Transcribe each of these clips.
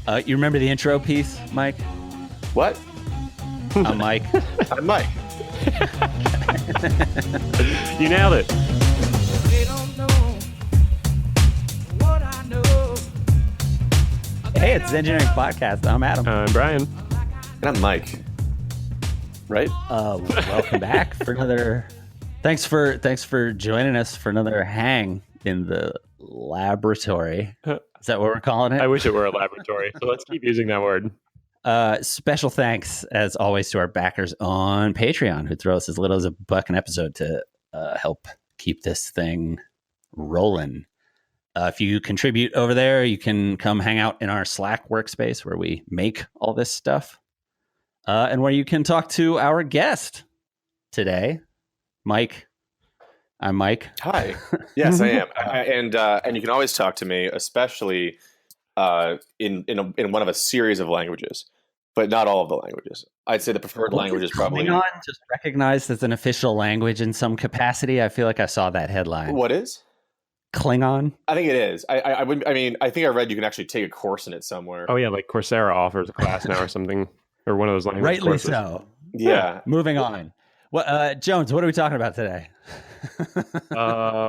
You remember the intro piece, Mike? What? I'm Mike. I'm Mike. You nailed it. They don't know what I know. Hey, it's the Engineering Podcast. I'm Adam. I'm Brian. And I'm Mike. Right? Welcome back for another. Thanks for joining us for another hang in the laboratory. Is that what we're calling it? I wish it were a laboratory, so let's keep using that word. Special thanks, as always, to our backers on Patreon who throw us as little as $1 an episode to help keep this thing rolling. If you contribute over there, you can come hang out in our Slack workspace where we make all this stuff, and where you can talk to our guest today, Mike. I'm Mike. Hi. Yes, I am. And you can always talk to me, especially in one of a series of languages, but not all of the languages. I'd say the preferred language is probably Klingon, just recognized as an official language in some capacity. I feel like I saw that headline. What is? Klingon? I think it is. I think I read you can actually take a course in it somewhere. Oh yeah, like Coursera offers a class now or something, or one of those language Rightly courses. so. Yeah. Moving on. Well, Jones, what are we talking about today?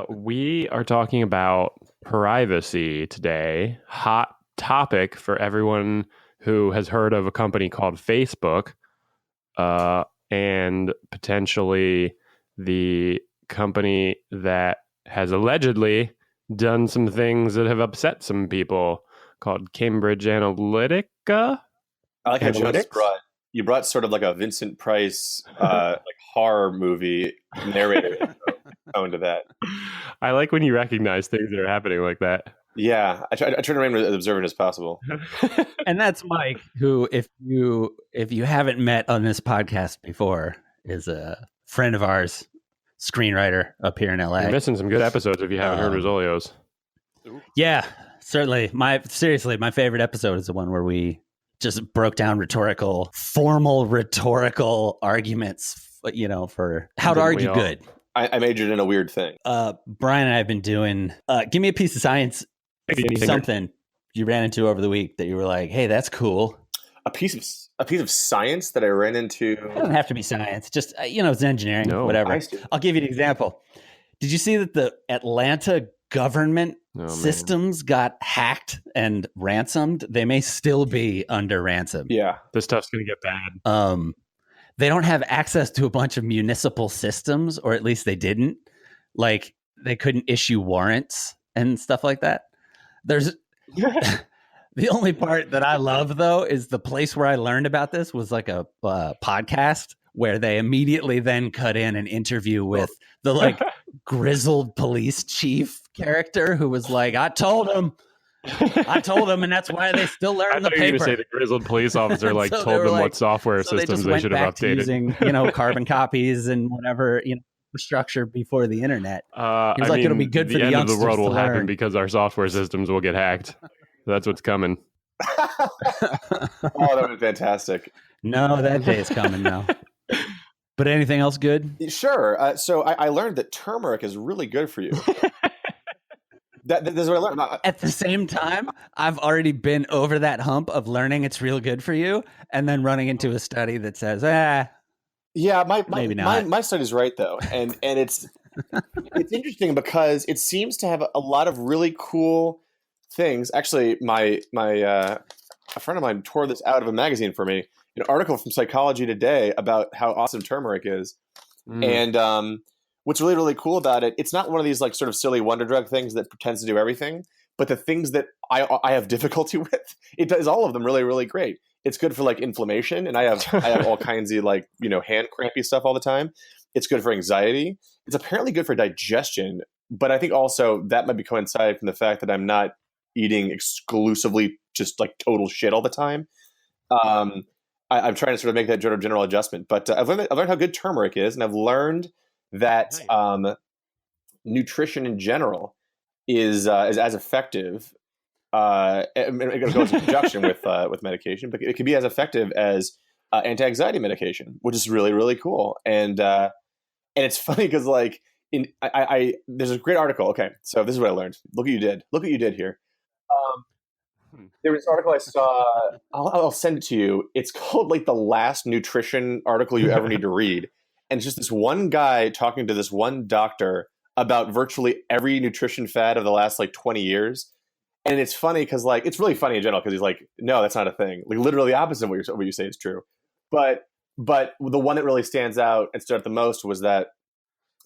We are talking about privacy today. Hot topic for everyone who has heard of a company called Facebook, and potentially the company that has allegedly done some things that have upset some people, called Cambridge Analytica. I like how Jones Analytics? you brought sort of like a Vincent Price like horror movie narrator tone to that. I like when you recognize things that are happening like that. Yeah, I try to remain as observant as possible. And that's Mike, who, if you haven't met on this podcast before, is a friend of ours, screenwriter up here in LA. You're missing some good episodes if you haven't heard Rosolio's. Yeah, certainly. My favorite episode is the one where we just broke down formal rhetorical arguments, for how to Didn't we argue all? good. I majored in a weird thing. Brian and I have been doing, give me a piece of science, something you ran into over the week that you were like, hey, that's cool. A piece of science that I ran into. It doesn't have to be science. Just, it's engineering, No, whatever. I see. I'll give you an example. Did you see that the Atlanta government systems got hacked and ransomed? They may still be under ransom. Yeah. This stuff's going to get bad. They don't have access to a bunch of municipal systems, or at least they didn't. Like, they couldn't issue warrants and stuff like that. There's the only part that I love, though, is the place where I learned about this was like a podcast where they immediately then cut in an interview with the grizzled police chief character who was like, I told him, and that's why they still learn I the thought you were going to paper. say the grizzled police officer So they told were them like- what software So systems they they just should went have back to updated. using, carbon copies and whatever, infrastructure before the internet. He was like, it'll be good for the end of the youngsters world to will happen learn. because our software systems will get hacked. That's what's coming. Oh, that would be fantastic. No, that day is coming now. But anything else good? Sure. So I learned that turmeric is really good for you. This is what I learned. At the same time, I've already been over that hump of learning it's real good for you, and then running into a study that says, Yeah, Maybe not. my study's right though, and it's interesting because it seems to have a lot of really cool things. Actually, a friend of mine tore this out of a magazine for me, an article from Psychology Today about how awesome turmeric is, and what's really really cool about it, it's not one of these like sort of silly wonder drug things that pretends to do everything, but the things that I have difficulty with, it does all of them really really great. It's good for like inflammation, and I have all kinds of like hand crampy stuff all the time. It's good for anxiety. It's apparently good for digestion, but I think also that might be coinciding from the fact that I'm not eating exclusively just like total shit all the time. I'm trying to sort of make that general adjustment, but I've learned how good turmeric is, and I've learned that nutrition in general is as effective. It goes in conjunction with medication, but it can be as effective as anti-anxiety medication, which is really really cool. And it's funny because like there's a great article. Okay, so this is what I learned. Look what you did here. There was an article I saw. I'll send it to you. It's called like the last nutrition article you ever need to read, and it's just this one guy talking to this one doctor about virtually every nutrition fad of the last like 20 years. And it's funny because like it's really funny in general because he's like, no, that's not a thing. Like literally the opposite of what you say is true. But the one that really stands out and stood out the most was that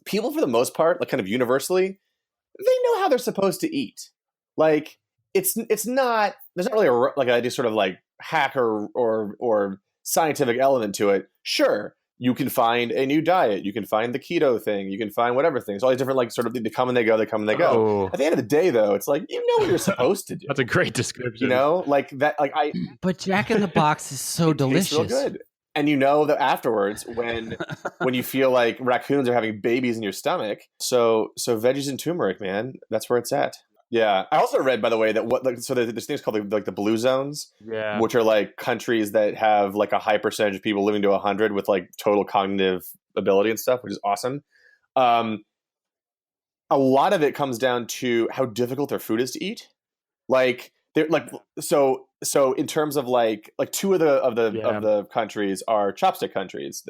people, for the most part, like kind of universally, they know how they're supposed to eat. Like it's not, there's not really like a sort of like hack or scientific element to it. Sure, you can find a new diet, you can find the keto thing, you can find whatever things, all these different like sort of, they come and they go, they come and they go. Oh. At the end of the day, though, it's like, you know what you're supposed to do. That's a great description. You know, like that, like But Jack in the Box is so it tastes delicious. real good. And you know that afterwards, when you feel like raccoons are having babies in your stomach, so veggies and turmeric, man, that's where it's at. Yeah, I also read, by the way, that there's things called the blue zones, which are like countries that have like a high percentage of people living to 100 with like total cognitive ability and stuff, which is awesome. A lot of it comes down to how difficult their food is to eat. Like they're like so in terms of like two of the countries are chopstick countries,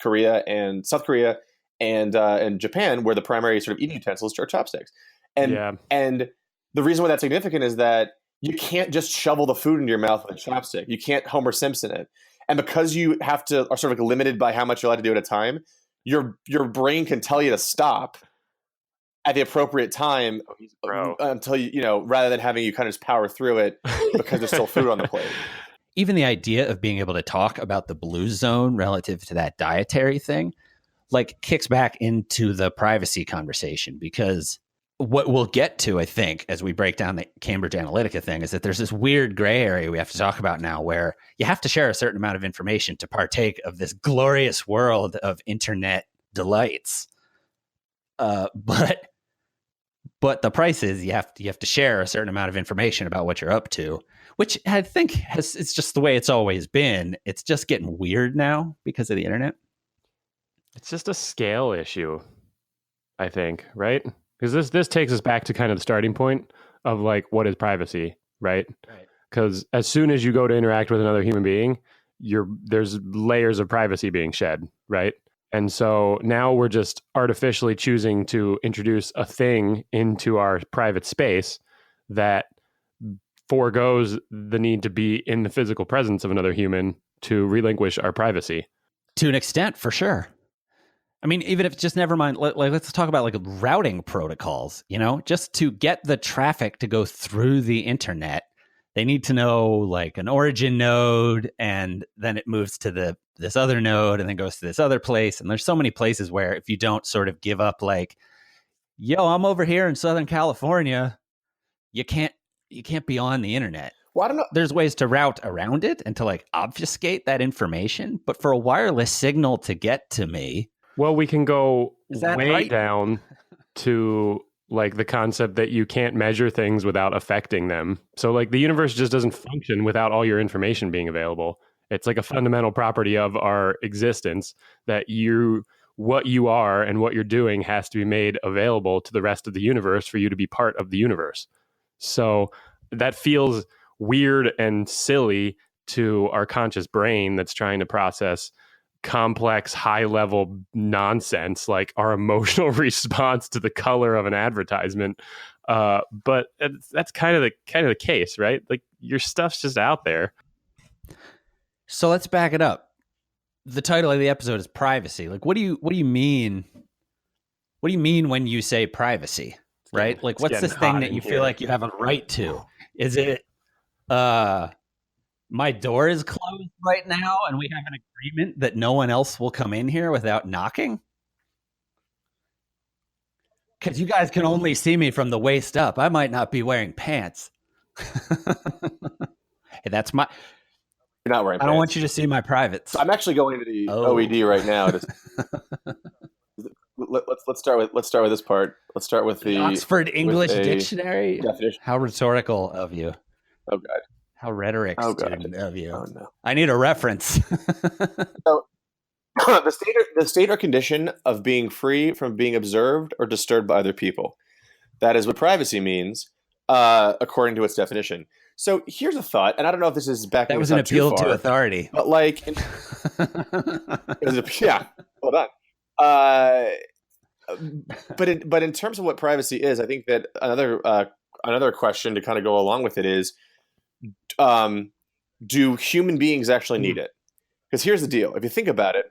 Korea and South Korea and Japan, where the primary sort of eating utensils are chopsticks. And the reason why that's significant is that you can't just shovel the food into your mouth with a chopstick. You can't Homer Simpson it. And because you are sort of like limited by how much you're allowed to do at a time, your brain can tell you to stop at the appropriate time until rather than having you kind of just power through it because there's still food on the plate. Even the idea of being able to talk about the blue zone relative to that dietary thing, like kicks back into the privacy conversation, because what we'll get to, I think, as we break down the Cambridge Analytica thing, is that there's this weird gray area we have to talk about now where you have to share a certain amount of information to partake of this glorious world of internet delights. But the price is you have to share a certain amount of information about what you're up to, which I think it's just the way it's always been. It's just getting weird now because of the internet. It's just a scale issue, I think, right? Because this takes us back to kind of the starting point of like, what is privacy, right? Because as soon as you go to interact with another human being, there's layers of privacy being shed, right? And so now we're just artificially choosing to introduce a thing into our private space that foregoes the need to be in the physical presence of another human to relinquish our privacy. To an extent, for sure. I mean, even if just never mind, let's talk about like routing protocols, just to get the traffic to go through the internet, they need to know like an origin node, and then it moves to this other node and then goes to this other place. And there's so many places where if you don't sort of give up like, yo, I'm over here in Southern California, you can't be on the internet. Well, I don't know. There's ways to route around it and to like obfuscate that information. But for a wireless signal to get to me, well, we can go way right? down to like the concept that you can't measure things without affecting them. So like the universe just doesn't function without all your information being available. It's like a fundamental property of our existence that what you are and what you're doing has to be made available to the rest of the universe for you to be part of the universe. So that feels weird and silly to our conscious brain that's trying to process complex, high-level nonsense like our emotional response to the color of an advertisement. But that's kind of the case, right? Like your stuff's just out there. So let's back it up. The title of the episode is privacy. Like, what do you mean? What do you mean when you say privacy? Right? Like, what's this thing that you feel like you have a right to? Is it, my door is closed right now and we have an agreement that no one else will come in here without knocking? Because you guys can only see me from the waist up. I might not be wearing pants. Hey, that's my... You're not wearing pants. I don't want you to see my privates. So I'm actually going into the OED right now. Let's start with this part. Let's start with the Oxford English Dictionary. Definition. How rhetorical of you. Oh God. How rhetoric student of you. Oh no. I need a reference. So, the state or condition of being free from being observed or disturbed by other people. That is what privacy means, according to its definition. So here's a thought, and I don't know if this is backing That was us an up too appeal far, to authority. but like, yeah, hold on. Uh, but in terms of what privacy is, I think that another question to kind of go along with it is, do human beings actually need it? Because here's the deal: if you think about it,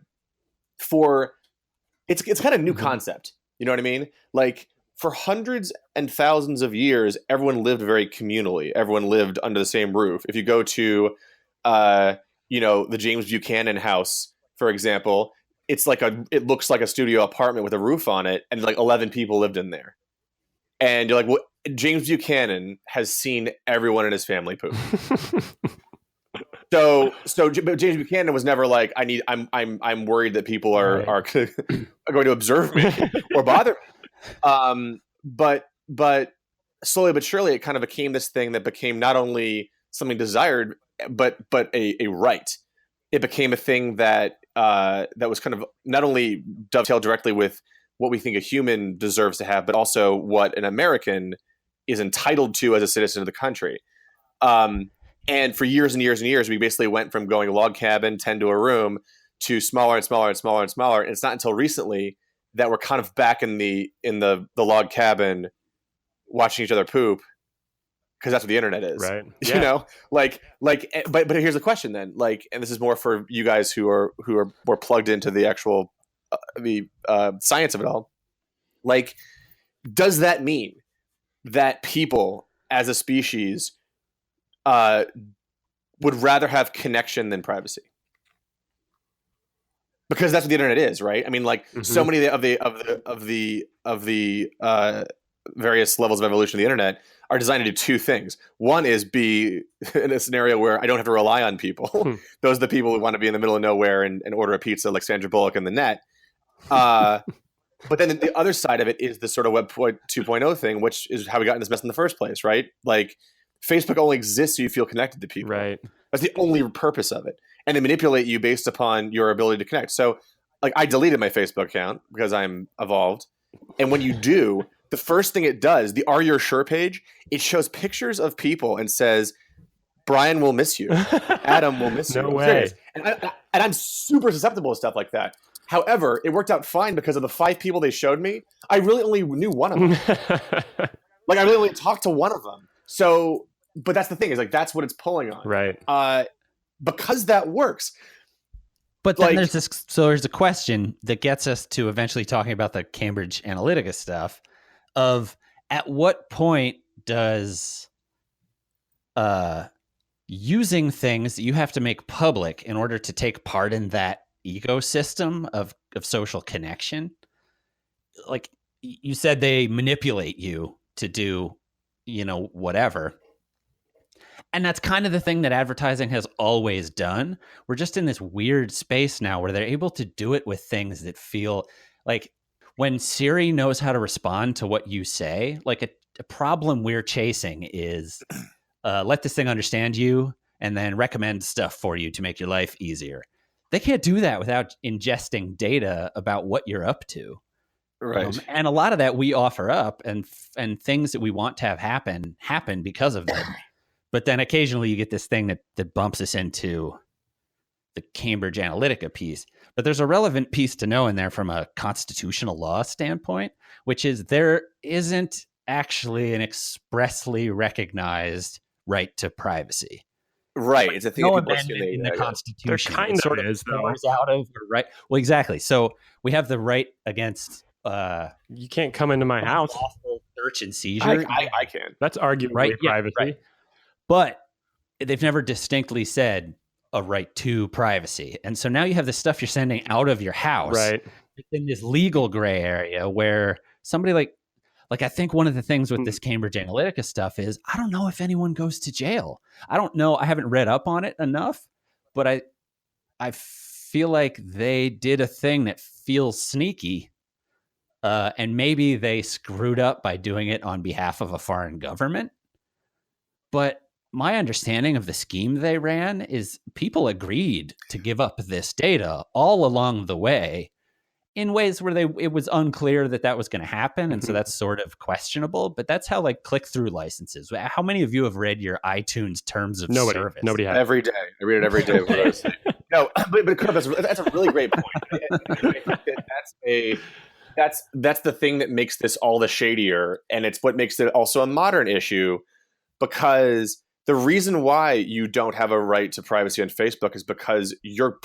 it's kind of a new concept. You know what I mean? Like, for hundreds and thousands of years, everyone lived very communally. Everyone lived under the same roof. If you go to, the James Buchanan house, for example, it looks like a studio apartment with a roof on it, and like 11 people lived in there. And you're like, well, James Buchanan has seen everyone in his family poop. So James Buchanan was never like, I'm worried that people are going to observe me or bother me. But slowly but surely, it kind of became this thing that became not only something desired, but a right. It became a thing that was kind of not only dovetailed directly with what we think a human deserves to have, but also what an American is entitled to as a citizen of the country. And for years and years and years, we basically went from going log cabin, 10 to a room, to smaller and smaller and smaller and smaller. And it's not until recently that we're kind of back in the log cabin, watching each other poop, because that's what the internet is, right? Yeah. You know, but here's the question then, like, and this is more for you guys who are more plugged into the actual science of it all. Like, does that mean that people as a species would rather have connection than privacy? Because that's what the internet is, right? I mean, like, so many of the various levels of evolution of the internet are designed to do two things. One is be in a scenario where I don't have to rely on people. Those are the people who want to be in the middle of nowhere and order a pizza like Sandra Bullock in the net. But then the other side of it is the sort of Web 2.0 thing, which is how we got in this mess in the first place, right? Like, Facebook only exists so you feel connected to people. Right. That's the only purpose of it. And they manipulate you based upon your ability to connect. So, like, I deleted my Facebook account because I'm evolved. And when you do, the first thing it does, the Are You Sure page, it shows pictures of people and says, Brian will miss you. Adam will miss you. No way. And I'm super susceptible to stuff like that. However, it worked out fine because of the 5 people they showed me. I really only knew one of them. Like, I really only talked to one of them. So, but that's the thing, is like, that's what it's pulling on. Right. Because that works. But then there's a question that gets us to eventually talking about the Cambridge Analytica stuff of, at what point does using things that you have to make public in order to take part in that ecosystem of social connection, like you said, they manipulate you to do, whatever. And that's kind of the thing that advertising has always done. We're just in this weird space now where they're able to do it with things that feel like, when Siri knows how to respond to what you say, like a problem we're chasing is let this thing understand you and then recommend stuff for you to make your life easier. They can't do that without ingesting data about what you're up to. Right. And a lot of that we offer up, and things that we want to have happen because of them. But then occasionally you get this thing that bumps us into the Cambridge Analytica piece. But there's a relevant piece to know in there from a constitutional law standpoint, which is there isn't actually an expressly recognized right to privacy. Right. It's a thing no that people amendment in the Constitution. There kind of is, though. Out of, right? Well, exactly. So we have the right against... you can't come into my house. Lawful search and seizure. I can. That's arguably right? privacy. Yeah, right. But they've never distinctly said a right to privacy. And so now you have the stuff you're sending out of your house, right, in this legal gray area where somebody like I think one of the things with this Cambridge Analytica stuff is, I don't know if anyone goes to jail. I don't know. I haven't read up on it enough, but I feel like they did a thing that feels sneaky. And maybe they screwed up by doing it on behalf of a foreign government. But my understanding of the scheme they ran is people agreed to give up this data all along the way. in ways where it was unclear that was going to happen, and so that's sort of questionable. But that's how like click-through licenses. How many of you have read your iTunes terms of service? Nobody has. Every day. I read it every day. No, but Kurt, that's a really great point. I think that's the thing that makes this all the shadier, and it's what makes it also a modern issue, because the reason why you don't have a right to privacy on Facebook is because you're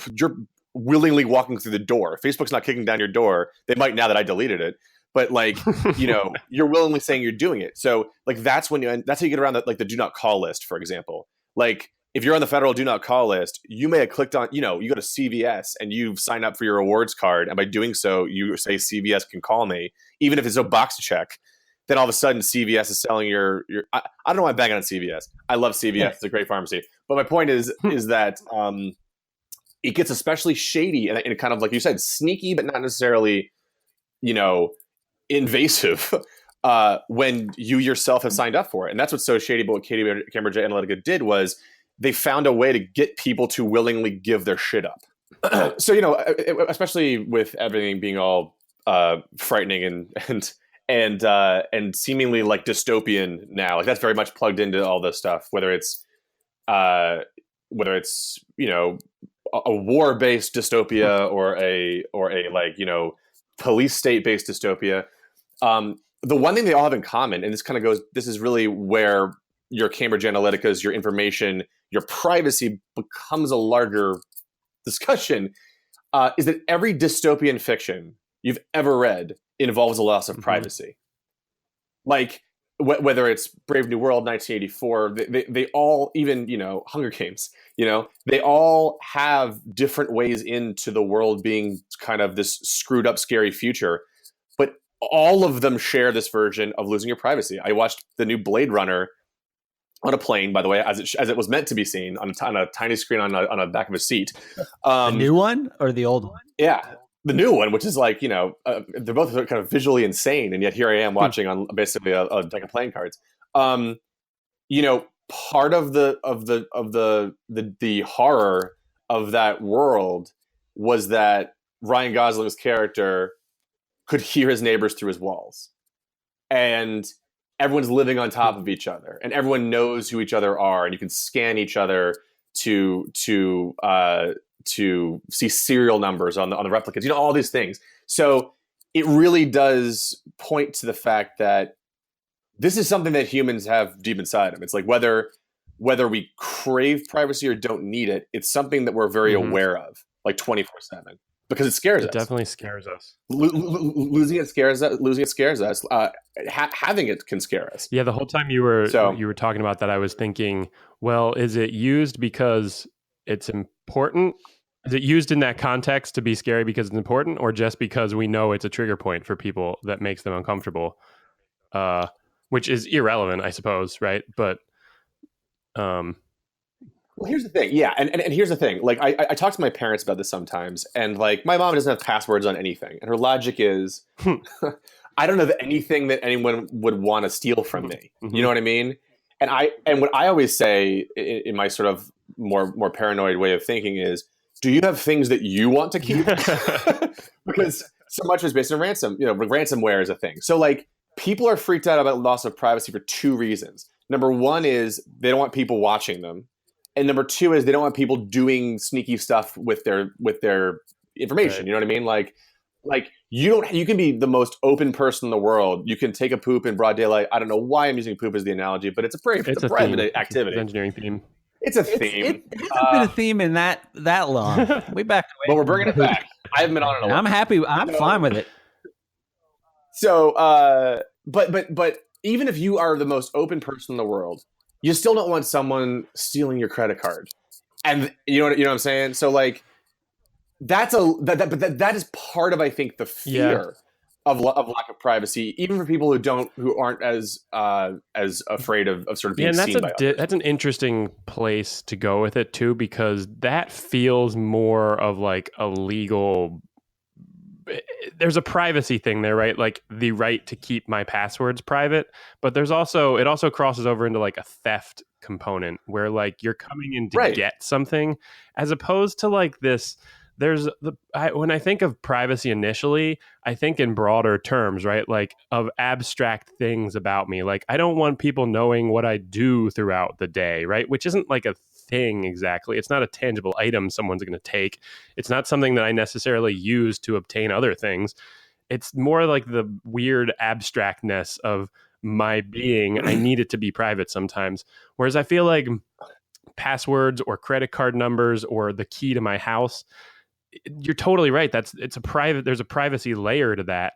willingly walking through the door. Facebook's not kicking down your door. They might now that I deleted it, but like, you're willingly saying you're doing it. So like, that's how you get around the do not call list, for example. Like if you're on the federal do not call list, you may have clicked on, you go to CVS and you've signed up for your rewards card. And by doing so, you say CVS can call me, even if it's a box check. Then all of a sudden CVS is selling your I don't know why I'm banging on CVS. I love CVS. Yeah. It's a great pharmacy. But my point is that it gets especially shady and kind of, like you said, sneaky, but not necessarily, invasive when you yourself have signed up for it. And that's what's so shady about what Cambridge Analytica did was they found a way to get people to willingly give their shit up. So, especially with everything being all frightening and seemingly like dystopian now, like that's very much plugged into all this stuff, whether it's a war-based dystopia or a police state-based dystopia. The one thing they all have in common, and this is really where your Cambridge Analytica's, your information, your privacy becomes a larger discussion, is that every dystopian fiction you've ever read involves a loss of privacy. Like whether it's Brave New World, 1984, they all, even, Hunger Games, they all have different ways into the world being kind of this screwed up, scary future. But all of them share this version of losing your privacy. I watched the new Blade Runner on a plane, by the way, as it was meant to be seen on a tiny screen on a back of a seat. The new one or the old one? Yeah. The new one, which is like, they're both kind of visually insane, and yet here I am watching on basically a deck of playing cards. Part of the horror of that world was that Ryan Gosling's character could hear his neighbors through his walls, and everyone's living on top of each other, and everyone knows who each other are, and you can scan each other to see serial numbers on the replicants, all these things. So it really does point to the fact that this is something that humans have deep inside them. It's like whether we crave privacy or don't need it, it's something that we're very aware of, like 24/7, because it scares us. It definitely scares us. Losing it scares us. Having it can scare us. Yeah, the whole time you were talking about that, I was thinking, well, is it used because it's important? Is it used in that context to be scary because it's important, or just because we know it's a trigger point for people that makes them uncomfortable? Which is irrelevant, I suppose, right? But well, here's the thing. Yeah, and here's the thing. Like I talk to my parents about this sometimes, and like my mom doesn't have passwords on anything, and her logic is, I don't have anything that anyone would want to steal from me. You know what I mean? And what I always say in my sort of more paranoid way of thinking is, do you have things that you want to keep? Because so much is based on ransomware is a thing. So like people are freaked out about loss of privacy for two reasons. Number one is they don't want people watching them. And number two is they don't want people doing sneaky stuff with their information. Right. You know what I mean? Like you can be the most open person in the world. You can take a poop in broad daylight. I don't know why I'm using poop as the analogy, but it's a private activity. It's an engineering theme. It's a theme. It hasn't been a theme in that long. We back away. But we're bringing it back. I haven't been on it a while. I'm happy. I'm fine with it. So, but even if you are the most open person in the world, you still don't want someone stealing your credit card. And you know what I'm saying? So like, that is part of, I think, the fear of lack of privacy, even for people who aren't as afraid of sort of being seen by others. That's an interesting place to go with it too, because that feels more of like a legal. There's a privacy thing there, right? Like the right to keep my passwords private, but it also crosses over into like a theft component where like you're coming in to get something, as opposed to like this when I think of privacy initially, I think in broader terms, right? Like of abstract things about me. Like I don't want people knowing what I do throughout the day, right? Which isn't like a thing exactly. It's not a tangible item someone's going to take. It's not something that I necessarily use to obtain other things. It's more like the weird abstractness of my being. I need it to be private sometimes. Whereas I feel like passwords or credit card numbers or the key to my house, you're totally right. There's a privacy layer to that.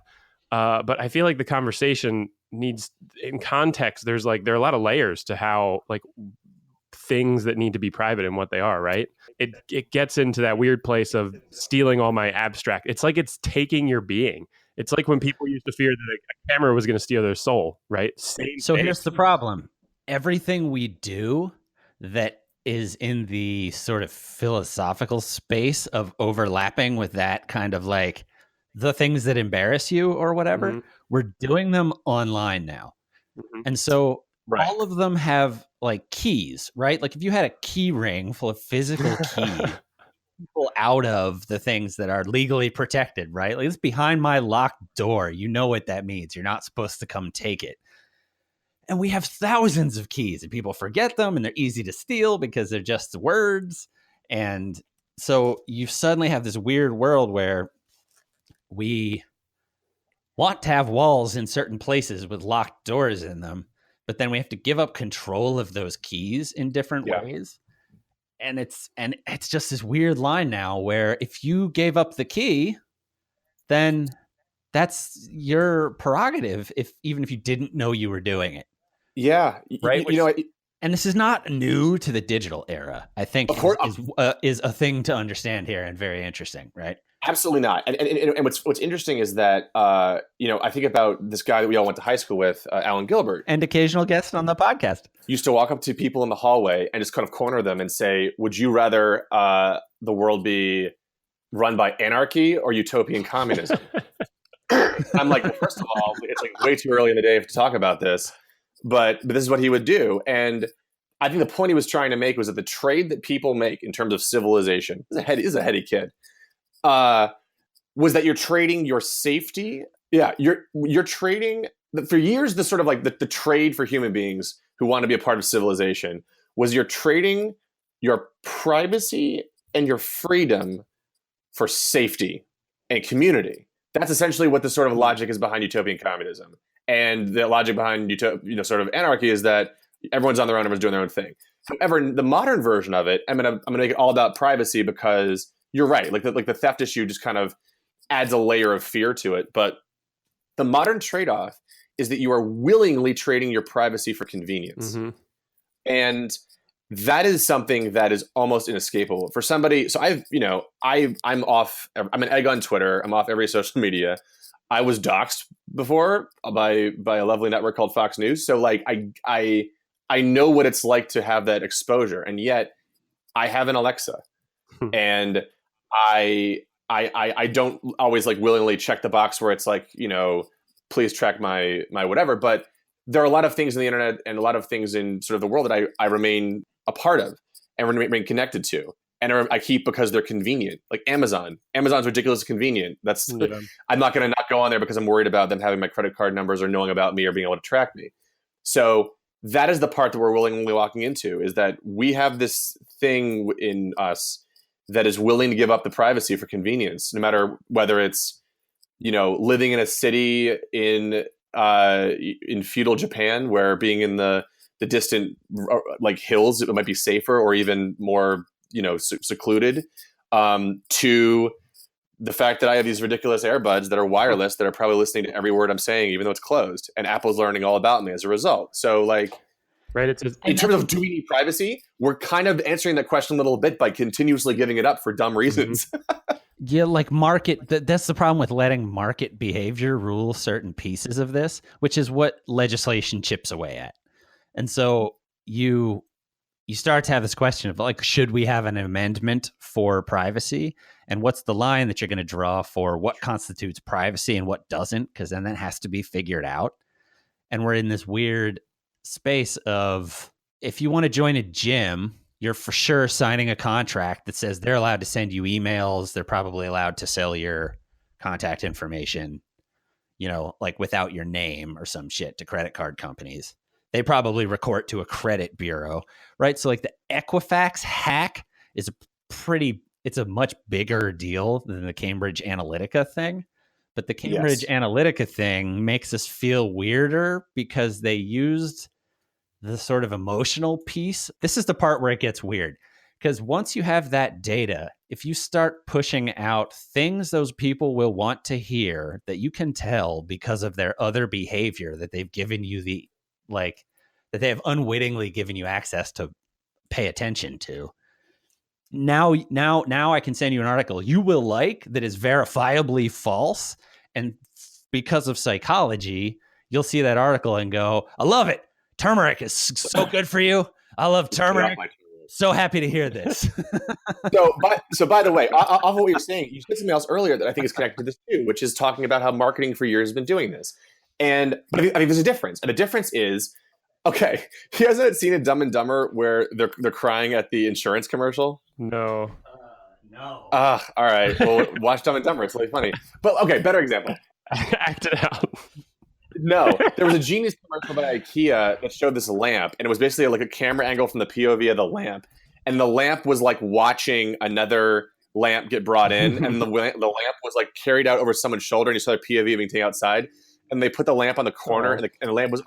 But I feel like the conversation needs, in context, there are a lot of layers to how like things that need to be private and what they are, right? It gets into that weird place of stealing all my abstract. It's like it's taking your being. It's like when people used to fear that a camera was going to steal their soul, right? Same So thing. here's the problem. Everything we do that is in the sort of philosophical space of overlapping with that kind of like the things that embarrass you or whatever, we're doing them online now. And so all of them have like keys, right? Like if you had a key ring full of physical keys, people out of the things that are legally protected, right? Like it's behind my locked door. You know what that means. You're not supposed to come take it. And we have thousands of keys and people forget them and they're easy to steal because they're just words. And so you suddenly have this weird world where we want to have walls in certain places with locked doors in them, but then we have to give up control of those keys in different ways. And it's just this weird line now where if you gave up the key, then that's your prerogative, even if you didn't know you were doing it. Yeah. Right. And this is not new to the digital era. I think is a thing to understand here and very interesting. Right. Absolutely not. And what's interesting is that, I think about this guy that we all went to high school with, Alan Gilbert. And occasional guest on the podcast. Used to walk up to people in the hallway and just kind of corner them and say, would you rather the world be run by anarchy or utopian communism? I'm like, well, first of all, it's like way too early in the day to talk about this. But this is what he would do. And I think the point he was trying to make was that the trade that people make in terms of civilization, is a heady kid, was that you're trading your safety. Yeah, you're trading for years. The sort of like the trade for human beings who want to be a part of civilization was you're trading your privacy and your freedom for safety and community. That's essentially what the sort of logic is behind utopian communism. And the logic behind sort of anarchy is that everyone's on their own, everyone's doing their own thing. However, the modern version of it, I'm gonna make it all about privacy because you're right. Like the theft issue just kind of adds a layer of fear to it. But the modern trade-off is that you are willingly trading your privacy for convenience. And that is something that is almost inescapable for somebody. So I'm off. I'm an egg on Twitter. I'm off every social media. I was doxxed before by a lovely network called Fox News. So like I know what it's like to have that exposure, and yet I have an Alexa, and I don't always like willingly check the box where it's like, please track my whatever. But there are a lot of things in the internet and a lot of things in sort of the world that I remain a part of and remain connected to. And I keep because they're convenient, like Amazon. Amazon's ridiculously convenient. I'm not going to not go on there because I'm worried about them having my credit card numbers or knowing about me or being able to track me. So that is the part that we're willingly walking into, is that we have this thing in us that is willing to give up the privacy for convenience, no matter whether it's, living in a city in feudal Japan where being in the distant like hills, it might be safer or even more secluded, to the fact that I have these ridiculous earbuds that are wireless that are probably listening to every word I'm saying, even though it's closed, and Apple's learning all about me as a result. So like, right. In terms of do we need privacy, we're kind of answering that question a little bit by continuously giving it up for dumb reasons. Yeah, like that's the problem with letting market behavior rule certain pieces of this, which is what legislation chips away at. And so you start to have this question of like, should we have an amendment for privacy? And what's the line that you're going to draw for what constitutes privacy and what doesn't? Because then that has to be figured out. And we're in this weird space of, if you want to join a gym you're for sure signing a contract that says they're allowed to send you emails. They're probably allowed to sell your contact information, like without your name or some shit to credit card companies. They probably report to a credit bureau, right? So like the Equifax hack is it's a much bigger deal than the Cambridge Analytica thing. But the Cambridge Analytica thing makes us feel weirder because they used the sort of emotional piece. This is the part where it gets weird. Because once you have that data, if you start pushing out things those people will want to hear that you can tell because of their other behavior that they've given you that they have unwittingly given you access to pay attention to. Now I can send you an article you will like that is verifiably false. And because of psychology, you'll see that article and go, I love it. Turmeric is so good for you. I love turmeric. So happy to hear this. So by the way, off of what you're saying, you said something else earlier that I think is connected to this too, which is talking about how marketing for years has been doing this. But I think there's a difference. And the difference is, okay, you guys haven't seen a Dumb and Dumber where they're crying at the insurance commercial? No. No. All right. Well, watch Dumb and Dumber. It's really funny. But okay, better example. Act it out. No, there was a genius commercial by IKEA that showed this lamp, and it was basically like a camera angle from the POV of the lamp, and the lamp was like watching another lamp get brought in, and the lamp was like carried out over someone's shoulder, and you saw the POV being taken outside, and they put the lamp on the corner, and the lamp was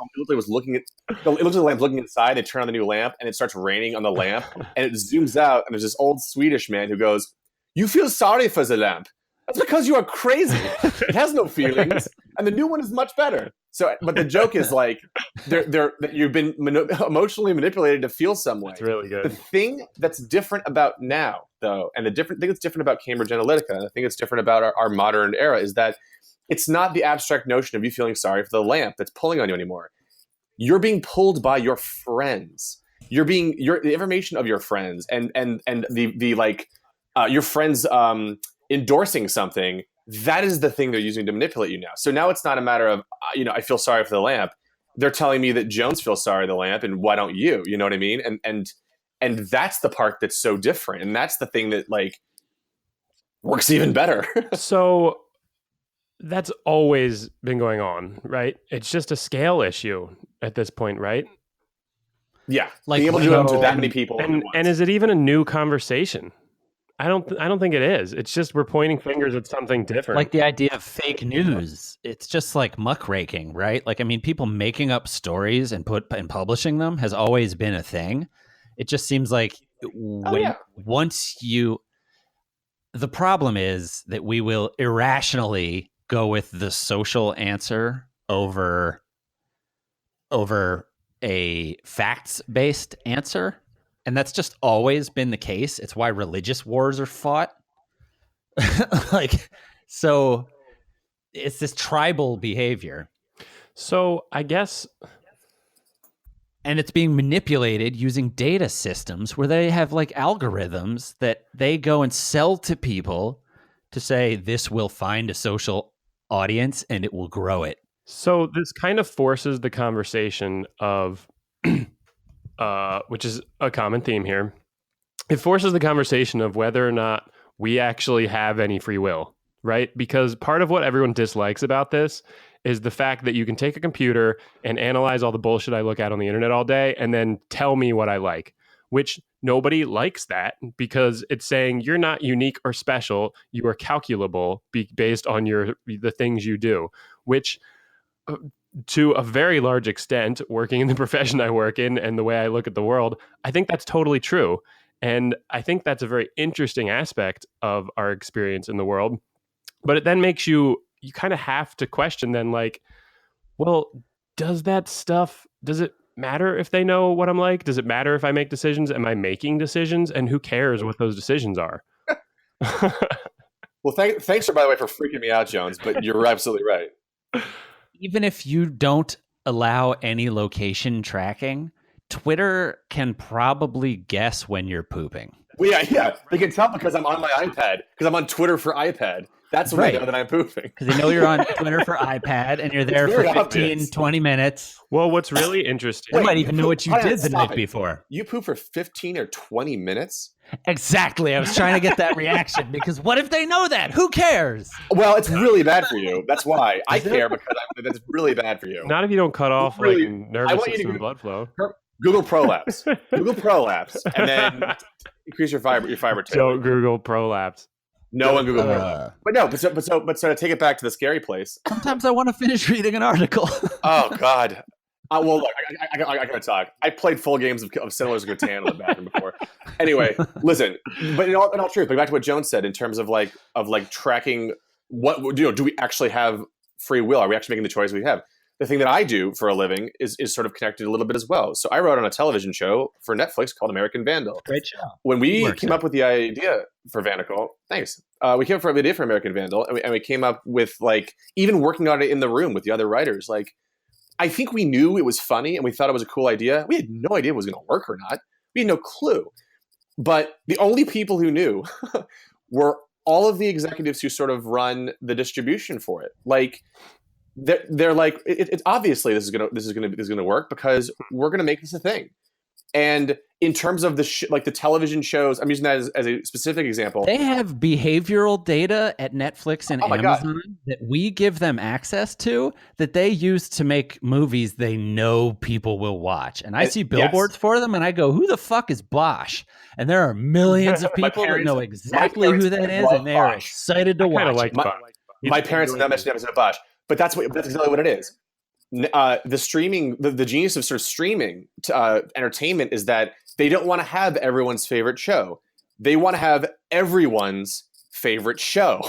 looking at it looks like the lamp looking inside. They turn on the new lamp, and it starts raining on the lamp, and it zooms out, and there's this old Swedish man who goes, "You feel sorry for the lamp. That's because you are crazy. It has no feelings, and the new one is much better." So, but the joke is like, you've been emotionally manipulated to feel some way. It's really good. The thing that's different about now, though, and the thing that's different about Cambridge Analytica, and the thing that's different about our modern era, is that it's not the abstract notion of you feeling sorry for the lamp that's pulling on you anymore. You're being pulled by your friends. The information of your friends and your friends endorsing something. That is the thing they're using to manipulate you now. So now it's not a matter of, I feel sorry for the lamp. They're telling me that Jones feels sorry for the lamp, and why don't you? You know what I mean? And that's the part that's so different. And that's the thing that like works even better. So that's always been going on, right? It's just a scale issue at this point, right? Yeah. Like being able to do it to that many people. And is it even a new conversation? I don't think it is. It's just we're pointing fingers at something different. Like the idea of fake news. It's just like muckraking, right? Like, I mean, people making up stories and publishing them has always been a thing. It just seems like the problem is that we will irrationally go with the social answer over a facts-based answer. And that's just always been the case. It's why religious wars are fought. So it's this tribal behavior. So I guess... And it's being manipulated using data systems where they have like algorithms that they go and sell to people to say this will find a social audience and it will grow it. So this kind of forces the conversation of... which is a common theme here. It forces the conversation of whether or not we actually have any free will, right? Because part of what everyone dislikes about this is the fact that you can take a computer and analyze all the bullshit I look at on the internet all day and then tell me what I like, which nobody likes that because it's saying you're not unique or special. You are calculable based on the things you do, which... to a very large extent, working in the profession I work in and the way I look at the world, I think that's totally true. And I think that's a very interesting aspect of our experience in the world. But it then makes you kind of have to question then, like, well, does it matter if they know what I'm like? Does it matter if I make decisions? Am I making decisions? And who cares what those decisions are? Well, thanks, by the way, for freaking me out, Jones, but you're absolutely right. Even if you don't allow any location tracking, Twitter can probably guess when you're pooping. Well, yeah. They can tell because I'm on my iPad, because I'm on Twitter for iPad. That's when Right. they know that I'm pooping. Because they know you're on Twitter for iPad and you're there for very 15, obvious. 20 minutes. Well, what's really interesting. They might even know what you Hold on, did the stop night it. before. You poop for 15 or 20 minutes? Exactly. I was trying to get that reaction because what if they know that? Who cares? Well, it's really bad for you. That's why. I care because that's really bad for you. Not if you don't cut off Really, like I nervous want you to system go- blood flow. Google Prolapse. Google Prolapse. And then increase your fiber table. Don't Google prolapse. No one Google Prolapse. But no, but so to take it back to the scary place. Sometimes I want to finish reading an article. Oh God. Well, look, I gotta talk. I played full games of Settlers of Catan in the bathroom before. Anyway, listen. But in all truth, but back to what Jones said in terms of tracking what do we actually have free will? Are we actually making the choice we have? The thing that I do for a living is sort of connected a little bit as well. So I wrote on a television show for Netflix called American Vandal. Great show. When we came up with the idea for Vanical, thanks. We came up with the idea for American Vandal, and we came up with even working on it in the room with the other writers. I think we knew it was funny and we thought it was a cool idea. We had no idea if it was going to work or not. We had no clue. But the only people who knew were all of the executives who sort of run the distribution for it. They're like, it's obviously this is gonna work because we're gonna make this a thing. And in terms of the television shows, I'm using that as a specific example. They have behavioral data at Netflix and Amazon that we give them access to that they use to make movies they know people will watch. And I see billboards for them and I go, who the fuck is Bosch? And there are millions of people that know exactly who that is and they are excited to watch it. My parents have not mentioned episode of Bosch, but that's exactly what it is. The streaming, the genius of sort of streaming entertainment is that they don't want to have everyone's favorite show. They want to have everyone's favorite show.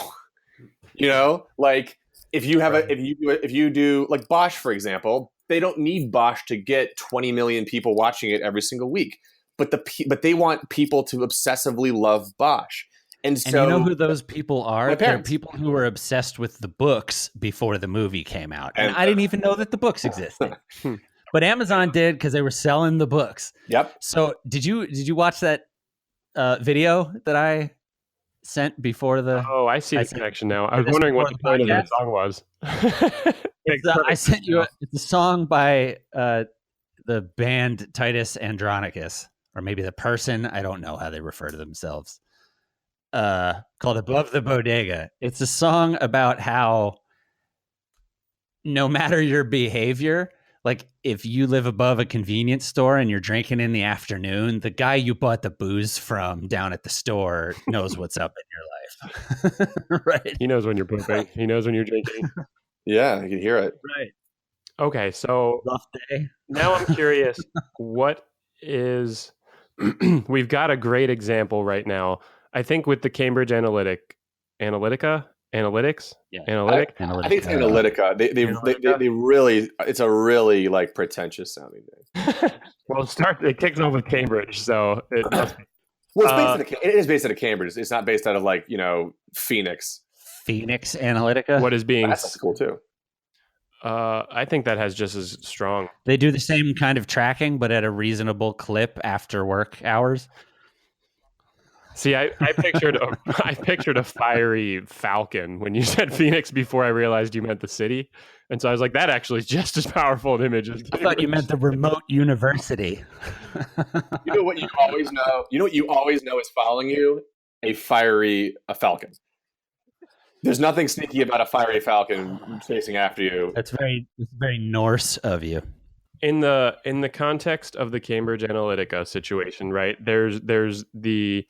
If you do like Bosch, for example, they don't need Bosch to get 20 million people watching it every single week, but they want people to obsessively love Bosch. And so, you know who those people are? They're parents. people who were obsessed with the books before the movie came out. And I didn't even know that the books existed. But Amazon did because they were selling the books. Yep. So did you watch that video that I sent before the... Oh, I see the connection now. I was wondering what the point of that song was. I sent you it's a song by the band Titus Andronicus, or maybe the person. I don't know how they refer to themselves. Called Above the Bodega. It's a song about how no matter your behavior, like if you live above a convenience store and you're drinking in the afternoon, the guy you bought the booze from down at the store knows what's up in your life. Right. He knows when you're pooping. He knows when you're drinking. Yeah, I can hear it. Right. Okay, so Rough day. Now I'm curious, what is we've got a great example right now. I think with the Cambridge Analytica. Yeah. I think it's Analytica. They really, it's a really pretentious sounding name. Well, it kicks off with Cambridge, so it must be. Well, it is based out of Cambridge. It's not based out of Phoenix. Phoenix Analytica. What is being that's cool too. I think that has just as strong. They do the same kind of tracking, but at a reasonable clip after work hours. See, I pictured a fiery falcon when you said Phoenix before I realized you meant the city. And so I was like, that actually is just as powerful an image as I thought you meant the remote university. You know what you always know? You know what you always know is following you? A falcon. There's nothing sneaky about a fiery falcon chasing after you. It's very Norse of you. In the context of the Cambridge Analytica situation, right? There's the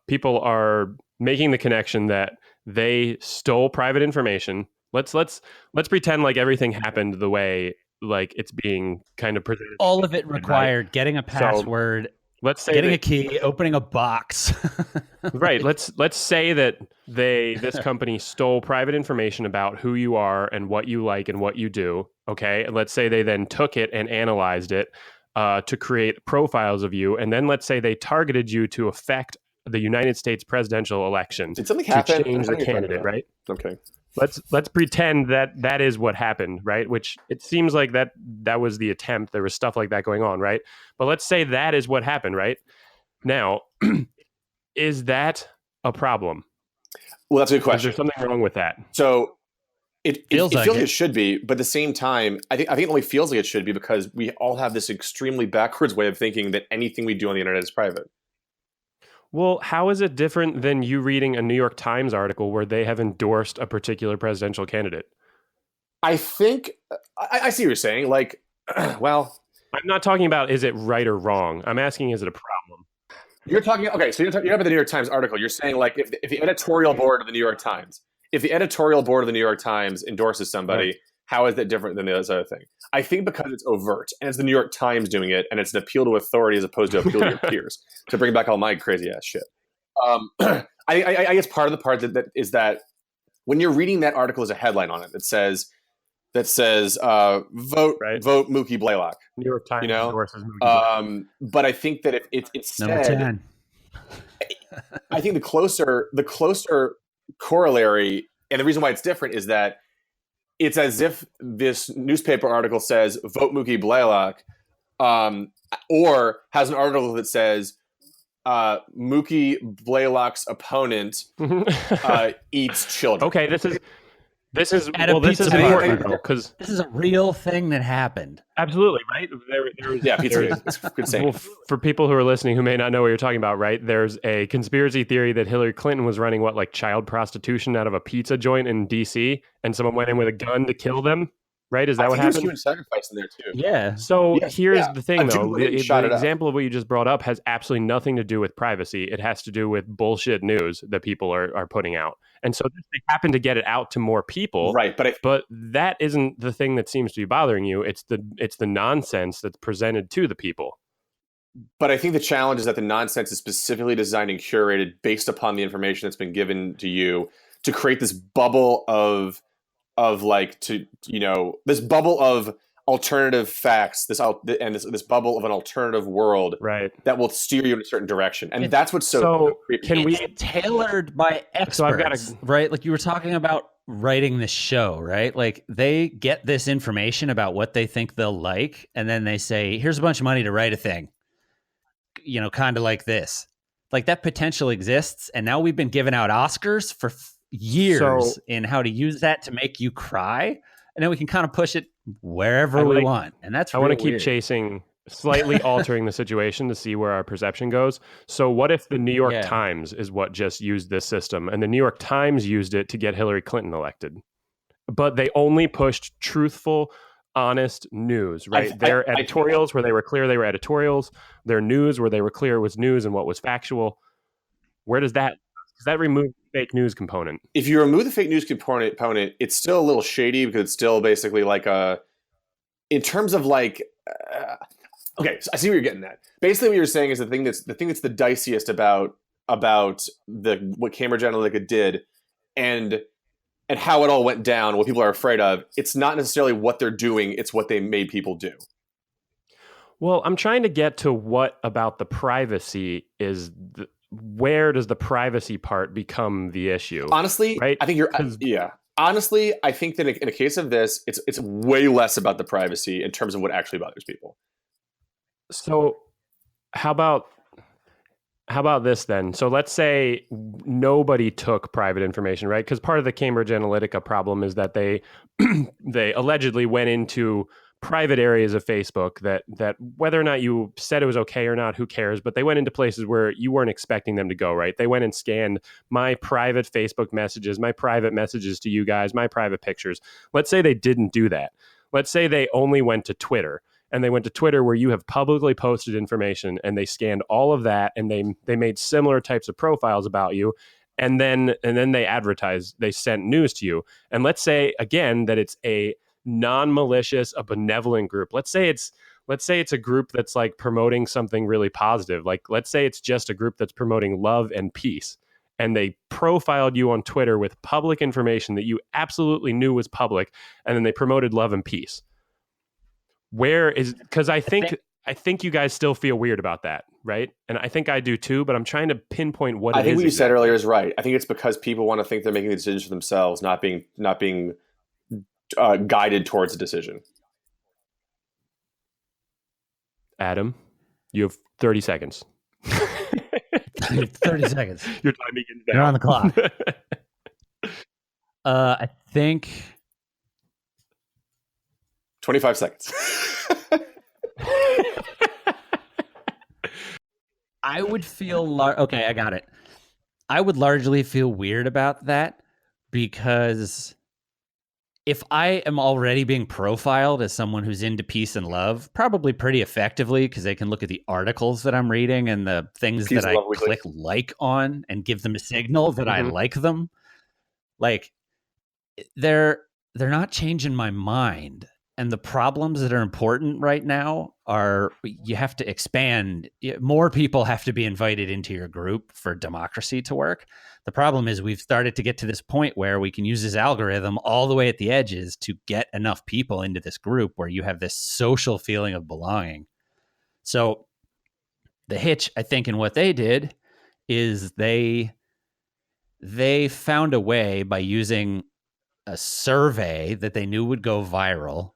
people are making the connection that they stole private information. Let's pretend like everything happened the way it's being kind of presented. All of it required getting a password. So, let's say getting a key, opening a box. Right. Let's say that this company stole private information about who you are and what you like and what you do. Okay. And let's say they then took it and analyzed it to create profiles of you. And then let's say they targeted you to affect the United States presidential election. Did something happen? To change the candidate, right? Okay. Let's pretend that is what happened, right? Which it seems like that was the attempt. There was stuff like that going on, right? But let's say that is what happened, right? Now, is that a problem? Well, that's a good Is question. there something wrong with that? So it Feels feels like like it. it should be, but at the same time, I think it only feels like it should be because we all have this extremely backwards way of thinking that anything we do on the internet is private. Well, how is it different than you reading a New York Times article where they have endorsed a particular presidential candidate? I think I see what you're saying. Like, well, I'm not talking about is it right or wrong. I'm asking is it a problem? you're talking okay. So you're talking about the New York Times article. You're saying like if the editorial board of the New York Times, if the editorial board of the New York Times endorses somebody, Right. how is that different than the other thing? I think because it's overt and it's the New York Times doing it, and it's an appeal to authority as opposed to appeal to your peers. To bring back all my crazy ass shit. I guess part of the part that is that when you're reading that article as a headline on it that says vote Right. vote Mookie Blaylock. New York Times You know, endorses Mookie Blaylock. but I think that if it's Number said, 10. I think the closer corollary, and the reason why it's different is that it's as if this newspaper article says vote Mookie Blaylock, or has an article that says Mookie Blaylock's opponent eats children. Okay, this is At a this is pizza important party. though, because This is a real thing that happened. absolutely right. There's, Yeah, pizza there's- is good saying. Well, for people who are listening who may not know what you're talking about, right? There's a conspiracy theory that Hillary Clinton was running like child prostitution out of a pizza joint in D.C. and someone went in with a gun to kill them. Right? Is that what There's happened? human sacrifice in there too. Yeah. So Yes, here's yeah. the thing, A though. Jew went and shot The it up. example of what you just brought up has absolutely nothing to do with privacy. It has to do with bullshit news that people are putting out. And so they happen to get it out to more people. Right, But that isn't the thing that seems to be bothering you. It's the nonsense that's presented to the people. But I think the challenge is that the nonsense is specifically designed and curated based upon the information that's been given to you to create this bubble of this bubble of alternative facts, this bubble of an alternative world Right. that will steer you in a certain direction, and It- that's what's So creepy. can we? It's tailored by experts, So I've got right? Like you were talking about writing this show, right? Like they get this information about what they think they'll like, and then they say, "Here's a bunch of money to write a thing," kind of like this. Like that potential exists, and now we've been giving out Oscars for years So- in how to use that to make you cry, and then we can kind of push it wherever I we like- want, and that's I want to real keep weird. chasing, slightly altering the situation to see where our perception goes. So what if the New York Yeah. Times is what just used this system, and the New York Times used it to get Hillary Clinton elected, but they only pushed truthful, honest news, right? Their editorials where they were clear, they were editorials. Their news where they were clear was news and what was factual. Where does that remove the fake news component? If you remove the fake news component, it's still a little shady because it's still basically like in terms of like. Okay, so I see what you're getting at. Basically, what you're saying is the thing that's the diciest about what Cambridge Analytica did, and how it all went down, what people are afraid of. It's not necessarily what they're doing; it's what they made people do. Well, I'm trying to get to what about the privacy is. Where does the privacy part become the issue? Honestly, right? I think Honestly, I think that in a case of this, it's way less about the privacy in terms of what actually bothers people. So how about this then? So let's say nobody took private information, right? Because part of the Cambridge Analytica problem is that they they allegedly went into private areas of Facebook that whether or not you said it was okay or not, who cares? But they went into places where you weren't expecting them to go, right? They went and scanned my private Facebook messages, my private messages to you guys, my private pictures. Let's say they didn't do that. Let's say they only went to Twitter. And they went to Twitter where you have publicly posted information and they scanned all of that and they made similar types of profiles about you. And then they advertised, they sent news to you. And let's say again that it's a non-malicious, a benevolent group. Let's say it's a group that's like promoting something really positive. Like let's say it's just a group that's promoting love and peace. And they profiled you on Twitter with public information that you absolutely knew was public. And then they promoted love and peace. Because I think you guys still feel weird about that, right? And I think I do too, but I'm trying to pinpoint what I think what you said earlier is right. I think it's because people want to think they're making the decisions for themselves, not being guided towards a decision. Adam, you have 30 seconds. 30 seconds. Your time begins now. You're on the clock. I think 25 seconds. I would feel okay, I got it. I would largely feel weird about that because if I am already being profiled as someone who's into peace and love, probably pretty effectively because they can look at the articles that I'm reading and the things Peace that and I Love Weekly. click like on and give them a signal that I like them. Like they're not changing my mind. And the problems that are important right now are you have to expand. More people have to be invited into your group for democracy to work. The problem is we've started to get to this point where we can use this algorithm all the way at the edges to get enough people into this group where you have this social feeling of belonging. So the hitch, I think, in what they did is they found a way by using a survey that they knew would go viral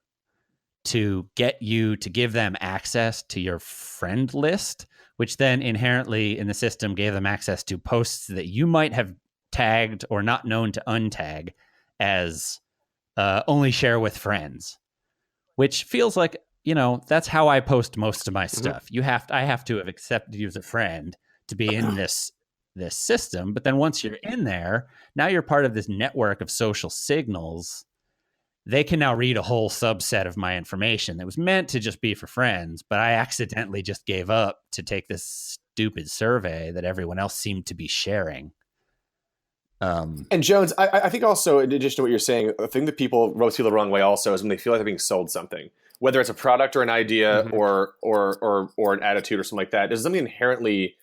to get you to give them access to your friend list, which then inherently in the system gave them access to posts that you might have tagged or not known to untag as only share with friends, which feels like, that's how I post most of my stuff. I have to have accepted you as a friend to be in this system. But then once you're in there, now you're part of this network of social signals. They can now read a whole subset of my information that was meant to just be for friends, but I accidentally just gave up to take this stupid survey that everyone else seemed to be sharing. And Jones, I think also, in addition to what you're saying, the thing that people roast people the wrong way also is when they feel like they're being sold something, whether it's a product or an idea or an attitude or something like that. There's something inherently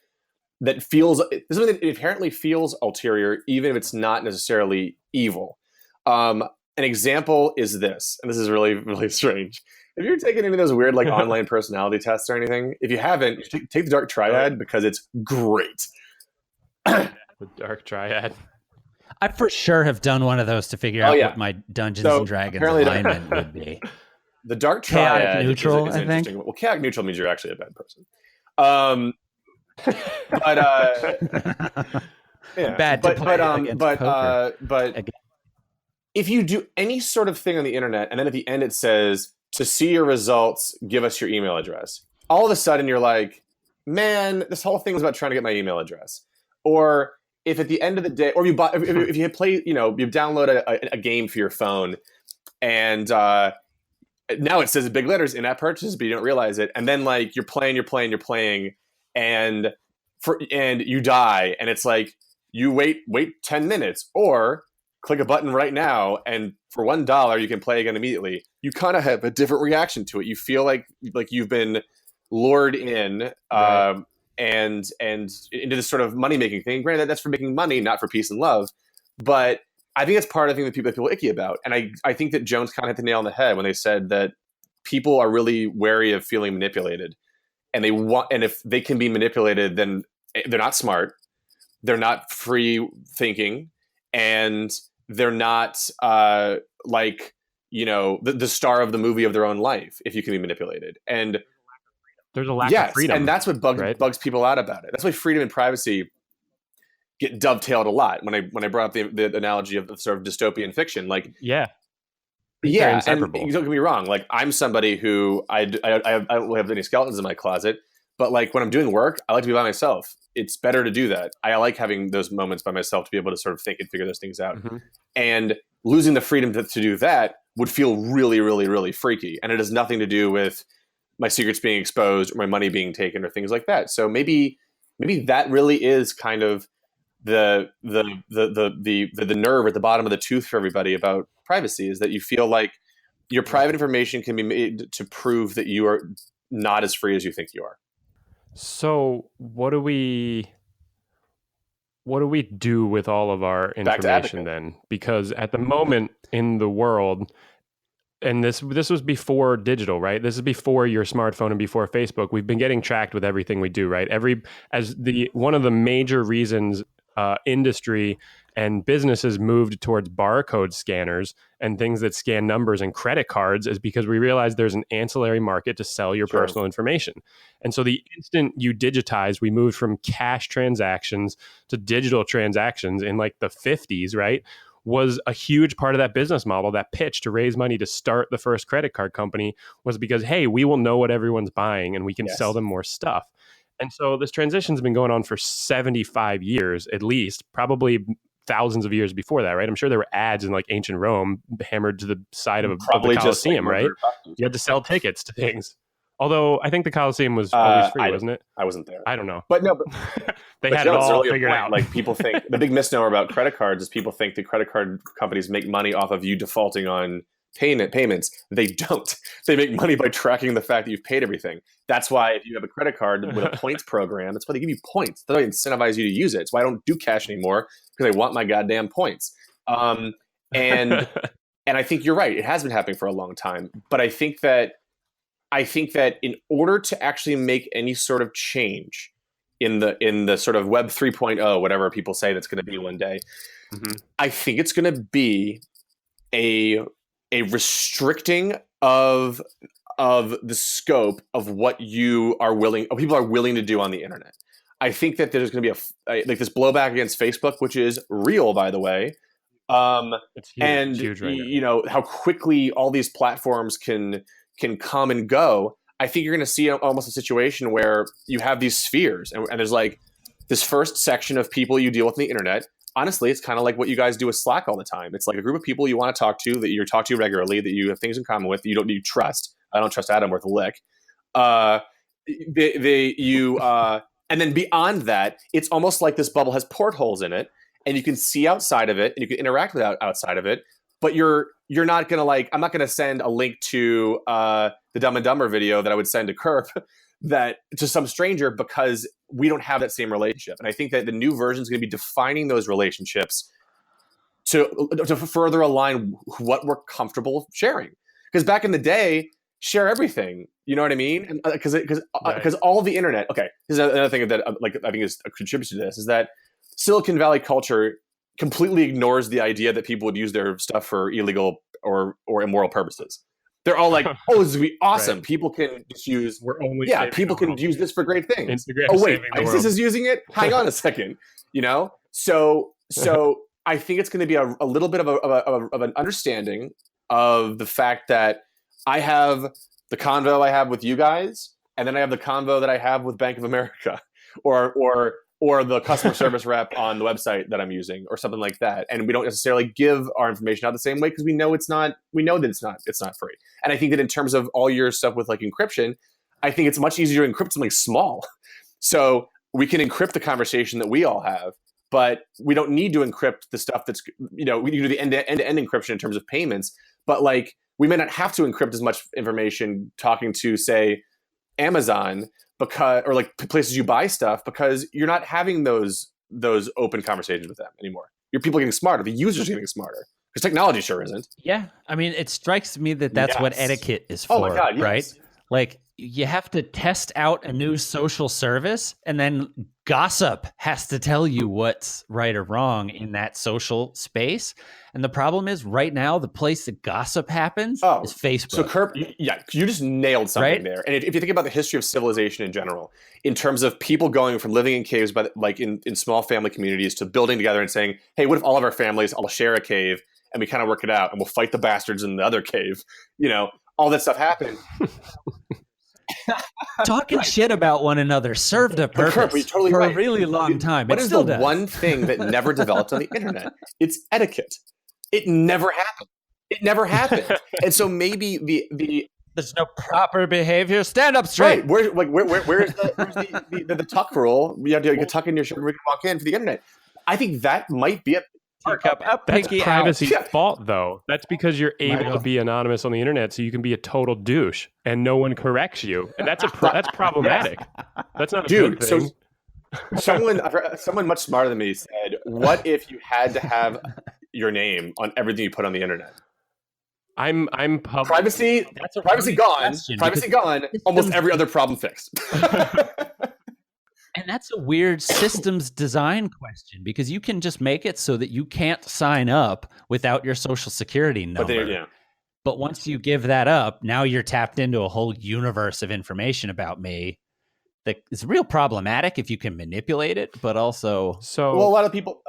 feels ulterior, even if it's not necessarily evil. An example is this, and this is really, really strange. Have you ever taken any of those weird online personality tests or anything? If you haven't, take the Dark Triad because it's great. The Dark Triad. I for sure have done one of those to figure out what my Dungeons and Dragons alignment would be. The Dark Triad chaotic neutral, is I think. Well, chaotic neutral means you're actually a bad person. But if you do any sort of thing on the internet and then at the end it says, to see your results, give us your email address. All of a sudden you're like, man, this whole thing was about trying to get my email address. Or if at the end of the day, or if you play, you download a game for your phone and now it says in big letters in-app purchase, but you don't realize it. And then you're playing and you die. And it's like, you wait 10 minutes or click a button right now, and for $1 you can play again immediately. You kind of have a different reaction to it. You feel like you've been lured in and into this sort of money making thing. Granted, that's for making money, not for peace and love. But I think that's part of the thing that people feel icky about. And I think that Jones kind of hit the nail on the head when they said that people are really wary of feeling manipulated, and if they can be manipulated, then they're not smart, they're not free thinking, and they're not the star of the movie of their own life if you can be manipulated. And there's a lack of freedom. And that's what bugs people out about it. That's why freedom and privacy get dovetailed a lot. When I brought up the analogy of sort of dystopian fiction, and don't get me wrong, I'm somebody who I don't have any skeletons in my closet, but when I'm doing work, I like to be by myself. It's better to do that. I like having those moments by myself to be able to sort of think and figure those things out. And losing the freedom to do that would feel really, really, really freaky. And it has nothing to do with my secrets being exposed or my money being taken or things like that. So maybe that really is kind of the nerve at the bottom of the tooth for everybody about privacy, is that you feel like your private information can be made to prove that you are not as free as you think you are. So what do we do with all of our information then? Because at the moment in the world, and this was before digital, right? This is before your smartphone and before Facebook. We've been getting tracked with everything we do, right? One of the major reasons industry and businesses moved towards barcode scanners and things that scan numbers and credit cards is because we realized there's an ancillary market to sell your personal information. And so the instant you digitize, we moved from cash transactions to digital transactions in like the 50s, right? Was a huge part of that business model. That pitch to raise money to start the first credit card company was because, hey, we will know what everyone's buying and we can sell them more stuff. And so this transition's been going on for 75 years, at least, probably thousands of years before that, right? I'm sure there were ads in like ancient Rome hammered to the side of the Colosseum, right? You had to sell tickets to things. Although I think the Colosseum was always free, wasn't it? I wasn't there. I don't know. But no, they had it all figured out. Like people think the big misnomer about credit cards is people think the credit card companies make money off of you defaulting on payments. They don't. They make money by tracking the fact that you've paid everything. That's why if you have a credit card with a points program, that's why they give you points. That's why they incentivize you to use it. It's why I don't do cash anymore, because I want my goddamn points. And I think you're right. It has been happening for a long time. But I think that in order to actually make any sort of change in the sort of Web 3.0, whatever people say that's going to be one day, I think it's going to be a restricting of the scope of what people are willing to do on the internet. I think that there's going to be like this blowback against Facebook, which is real, by the way. It's huge, and huge right now. You know how quickly all these platforms can come and go. I think you're going to see almost a situation where you have these spheres, and there's like this first section of people you deal with on the internet. Honestly, it's kind of like what you guys do with Slack all the time. It's like a group of people you want to talk to, that you talk to regularly, that you have things in common with, that you trust. I don't trust Adam worth a lick. And then beyond that, it's almost like this bubble has portholes in it, and you can see outside of it, and you can interact with outside of it. But you're not gonna I'm not gonna send a link to the Dumb and Dumber video that I would send to Kerp to some stranger, because we don't have that same relationship. And I think that the new version is going to be defining those relationships to further align what we're comfortable sharing. Because back in the day, share everything. You know what I mean? Because all the internet. Okay, this is another thing that I think is a contributor to this, is that Silicon Valley culture completely ignores the idea that people would use their stuff for illegal or immoral purposes. They're all like, "Oh, this would be awesome. Right. People can just use. People can world. use this for great things. Instagram Oh wait, saving the ISIS world. is using it. Hang on a second. You know. So I think it's going to be a little bit of an understanding of the fact that I have the convo I have with you guys, and then I have the convo that I have with Bank of America, or the customer service rep on the website that I'm using, or something like that. And we don't necessarily give our information out the same way, because we know that it's not free. And I think that in terms of all your stuff with like encryption, I think it's much easier to encrypt something small. So we can encrypt the conversation that we all have, but we don't need to encrypt the stuff that's, we can do the end-to-end encryption in terms of payments, but like we may not have to encrypt as much information talking to, say, Amazon, or like places you buy stuff, because you're not having those open conversations with them anymore. Your people are getting smarter. The users are getting smarter, because technology sure isn't. Yeah, I mean, it strikes me that that's what etiquette is for. Oh my God, yes. Right? Like, you have to test out a new social service, and then gossip has to tell you what's right or wrong in that social space. And the problem is, right now, the place that gossip happens is Facebook. So, Kerp, you just nailed something there. And if you think about the history of civilization in general, in terms of people going from living in caves, like in small family communities, to building together and saying, hey, what if all of our families all share a cave, and we kind of work it out, and we'll fight the bastards in the other cave? All that stuff happened. Talking shit about one another served a purpose for a really long time. What is the one thing that never developed on the internet? It's etiquette. It never happened. And so maybe there's no proper behavior. Stand up straight. Right. Where's the tuck rule? You have to tuck in your shirt when you walk in for the internet. I think that might be a That's privacy's fault, though. That's because you're able to be anonymous on the internet, so you can be a total douche and no one corrects you, and that's problematic. That's not a good thing. So someone much smarter than me said, "What if you had to have your name on everything you put on the internet?" I'm public. Privacy gone. Privacy gone. Almost every other problem fixed. And that's a weird systems design question, because you can just make it so that you can't sign up without your social security number. But once you give that up, now you're tapped into a whole universe of information about me that is real problematic if you can manipulate it, but also So, well, a lot of people,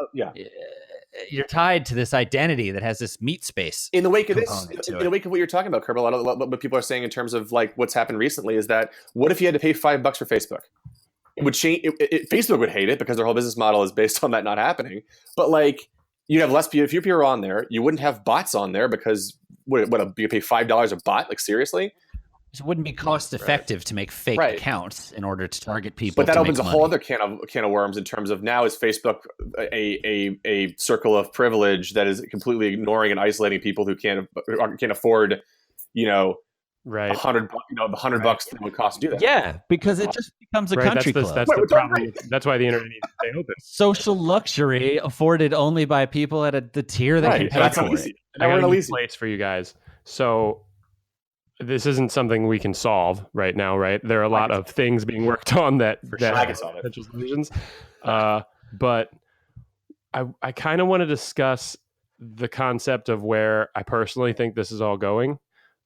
you're tied to this identity that has this meat space. In the wake of this, in the wake of what you're talking about, Kerb, a lot of what people are saying in terms of like what's happened recently is that what if you had to pay $5 for Facebook? It would change. Facebook would hate it because their whole business model is based on that not happening. But like, you'd have less few people on there. You wouldn't have bots on there because you pay $5 a bot? Like seriously? It wouldn't be cost effective to make fake accounts in order to target people. But that opens a whole other can of worms in terms of now is Facebook a circle of privilege that is completely ignoring and isolating people who can't afford, right, $100, the $100 that would cost to do that. Yeah, because it just becomes a country club. That's the problem. That's why the internet needs to stay open. Social luxury afforded only by people at the tier that can pay for it. I got a new place for you guys. So this isn't something we can solve right now, right? There are a lot of things being worked on that I can solve it. Potential solutions. But I kind of want to discuss the concept of where I personally think this is all going.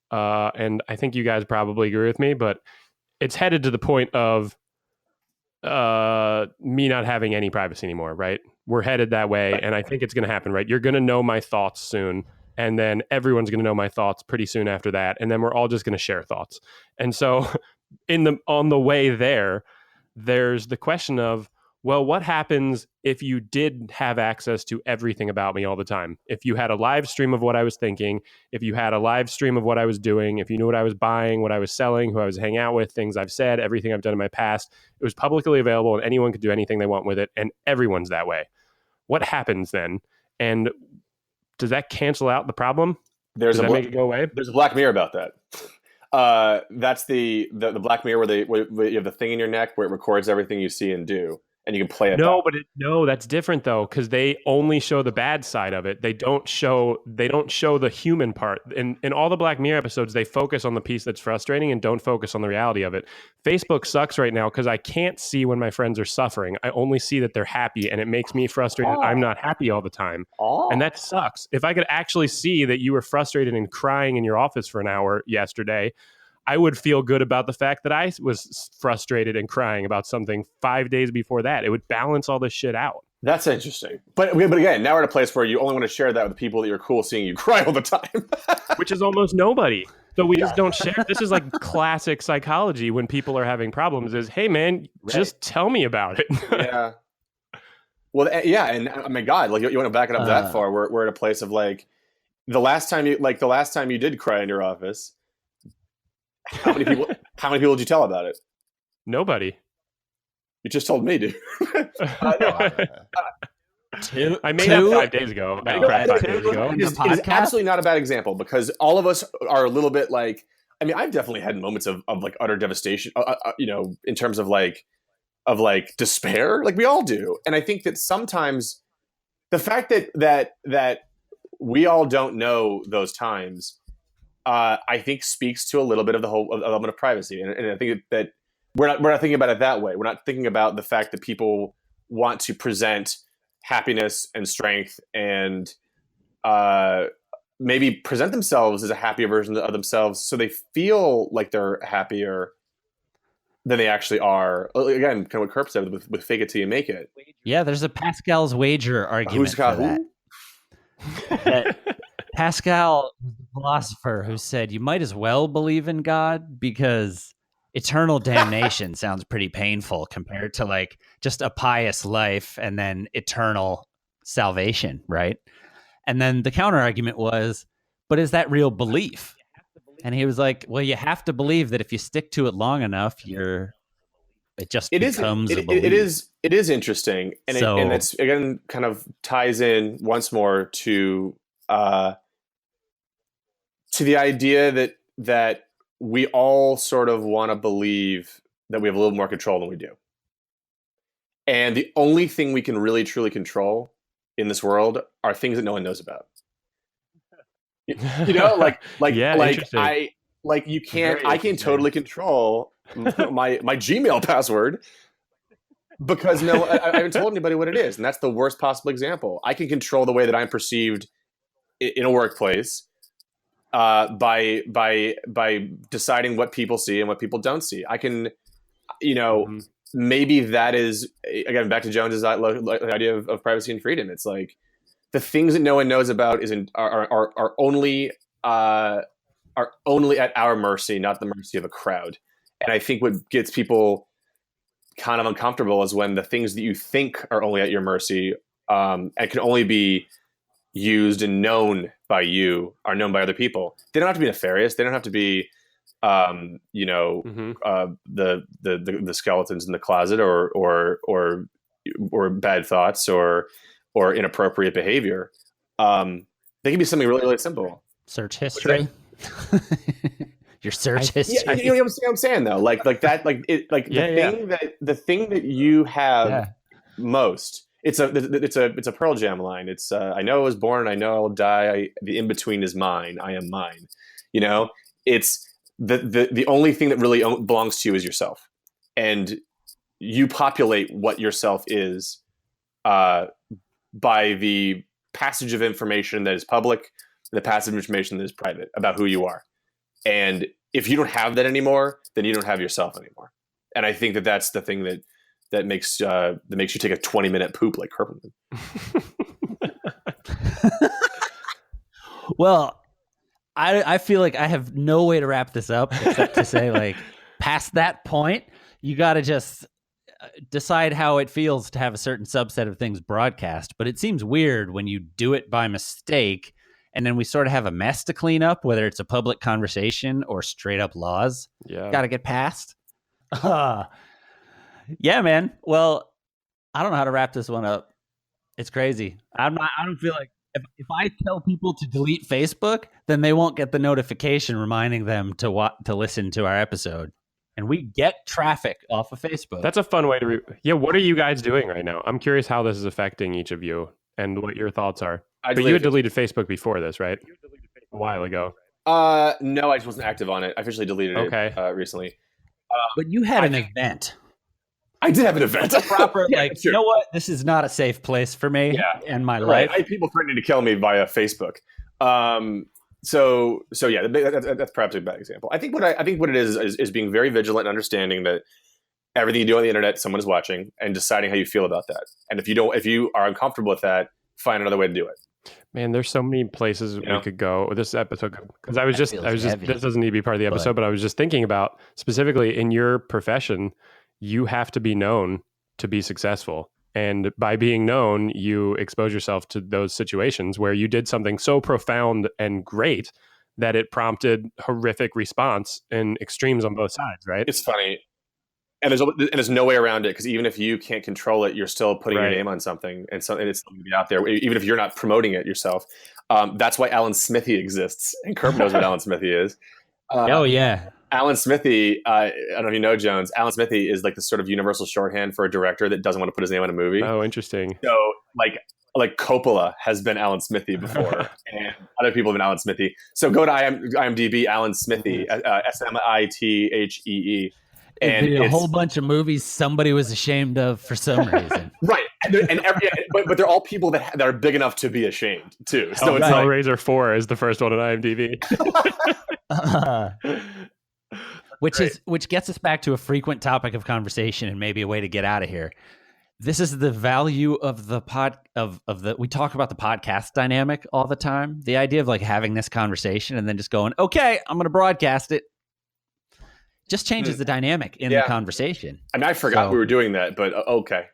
And I think you guys probably agree with me, but it's headed to the point of me not having any privacy anymore, right? We're headed that way, and I think it's going to happen, right? You're going to know my thoughts soon, and then everyone's going to know my thoughts pretty soon after that, and then we're all just going to share thoughts. And so on the way there's the question of, well, what happens if you did have access to everything about me all the time? If you had a live stream of what I was thinking, if you had a live stream of what I was doing, if you knew what I was buying, what I was selling, who I was hanging out with, things I've said, everything I've done in my past, it was publicly available and anyone could do anything they want with it, and everyone's that way. What happens then? And does that cancel out the problem? Does that make it go away? There's a Black Mirror about that. That's the Black Mirror where you have the thing in your neck where it records everything you see and do. And you can play it. No, that's different though, because they only show the bad side of it. They don't show the human part. In all the Black Mirror episodes, they focus on the piece that's frustrating and don't focus on the reality of it. Facebook sucks right now because I can't see when my friends are suffering. I only see that they're happy, and it makes me frustrated. I'm not happy all the time, and that sucks. If I could actually see that you were frustrated and crying in your office for an hour yesterday, I would feel good about the fact that I was frustrated and crying about something 5 days before that. It would balance all this shit out. That's interesting. But again, now we're at a place where you only want to share that with the people that you're cool seeing you cry all the time. Which is almost nobody. So we just don't share. This is like classic psychology when people are having problems is, hey man, just tell me about it. Yeah. Well, yeah. And I mean, God, like you want to back it up that far. We're at a place of like the last time you did cry in your office, how many people did you tell about it? Nobody. You just told me, dude. I made that 5 days ago. It is absolutely not a bad example because all of us are a little bit like, I mean, I've definitely had moments of like utter devastation, in terms of like despair, like we all do. And I think that sometimes the fact that we all don't know those times, I think speaks to a little bit of the whole element of privacy. And I think that we're not thinking about it that way. We're not thinking about the fact that people want to present happiness and strength and maybe present themselves as a happier version of themselves so they feel like they're happier than they actually are. Again, kind of what Kerp said with fake it till you make it. Yeah, there's a Pascal's wager argument for that. Pascal, the philosopher, who said you might as well believe in God because eternal damnation sounds pretty painful compared to like just a pious life and then eternal salvation, right? And then the counter argument was, but is that real belief? And he was like, well, you have to believe that if you stick to it long enough, it becomes a belief. It is interesting. And it's again kind of ties in once more to the idea that we all sort of want to believe that we have a little more control than we do. And the only thing we can really truly control in this world are things that no one knows about. I can totally control my Gmail password, because no, I haven't told anybody what it is, and that's the worst possible example. I can control the way that I'm perceived in a workplace by deciding what people see and what people don't see. I can, maybe that is, again, back to Jones's idea of privacy and freedom. It's like the things that no one knows about are only at our mercy, not the mercy of a crowd. And I think what gets people kind of uncomfortable is when the things that you think are only at your mercy and can only be used and known by you are known by other people. They don't have to be nefarious. They don't have to be, the skeletons in the closet or bad thoughts or inappropriate behavior. They can be something really, really simple. Search history. Your search history. Yeah, you know what I'm saying though? Like that, the thing that you have most. It's a Pearl Jam line. It's I know I was born, I know I will die. The in between is mine. I am mine. It's the only thing that really belongs to you is yourself, and you populate what yourself is by the passage of information that is public, the passage of information that is private about who you are. And if you don't have that anymore, then you don't have yourself anymore. And I think that that's the thing that makes you take a 20-minute poop like Herman. Well, I feel like I have no way to wrap this up except to say, like, past that point, you got to just decide how it feels to have a certain subset of things broadcast. But it seems weird when you do it by mistake, and then we sort of have a mess to clean up, whether it's a public conversation or straight up laws. Yeah, got to get passed. Yeah, man. Well, I don't know how to wrap this one up. It's crazy. I don't feel like if I tell people to delete Facebook, then they won't get the notification reminding them to listen to our episode. And we get traffic off of Facebook. That's a fun way to what are you guys doing right now? I'm curious how this is affecting each of you and what your thoughts are. But you had deleted Facebook before this, right? A while ago. No, I just wasn't active on it. I officially deleted it recently. But you had an event. I did have an event. Proper, like, you know what? This is not a safe place for me and my life. I had people threatening to kill me via Facebook. So yeah, that's perhaps a bad example. I think what it is being very vigilant and understanding that everything you do on the internet, someone is watching, and deciding how you feel about that. And if you are uncomfortable with that, find another way to do it. Man, there's so many places we could go this episode, because I was just this doesn't need to be part of the episode, but I was just thinking about specifically in your profession, you have to be known to be successful. And by being known, you expose yourself to those situations where you did something so profound and great that it prompted horrific response and extremes on both sides, right? It's funny. And there's no way around it, because even if you can't control it, you're still putting your name on something, and it's going to be out there, even if you're not promoting it yourself. That's why Alan Smithy exists, and Kirk knows what Alan Smithy is. Oh yeah, Alan Smithy. I don't know if you know, Jones. Alan Smithy is like the sort of universal shorthand for a director that doesn't want to put his name on a movie. Oh, interesting. So like Coppola has been Alan Smithy before, and other people have been Alan Smithy. So go to IMDb, Alan Smithy, Smithee. And a whole bunch of movies somebody was ashamed of for some reason. Right. But they're all people that are big enough to be ashamed too. So it's Hellraiser 4 is the first one on IMDb. Which gets us back to a frequent topic of conversation and maybe a way to get out of here. This is the value of the we talk about the podcast dynamic all the time. The idea of like having this conversation and then just going, okay, I'm going to broadcast it. Just changes the dynamic in the conversation. I mean, I forgot we were doing that, but okay.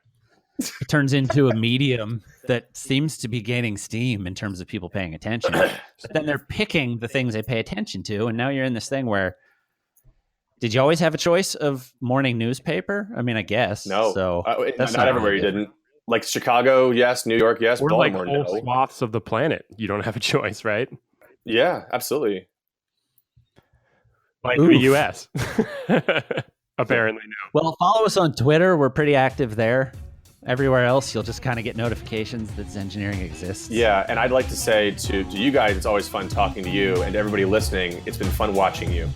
It turns into a medium that seems to be gaining steam in terms of people paying attention. But then they're picking the things they pay attention to, and now you're in this thing where, did you always have a choice of morning newspaper? I mean, I guess. No. So not everywhere you didn't. Like Chicago, yes. New York, yes. Or Baltimore, like whole swaths of the planet. You don't have a choice, right? Yeah, absolutely. Like the U.S. Apparently no. Well, follow us on Twitter. We're pretty active there. Everywhere else, you'll just kind of get notifications that Zengineering exists. Yeah, and I'd like to say to you guys, it's always fun talking to you, and to everybody listening, it's been fun watching you.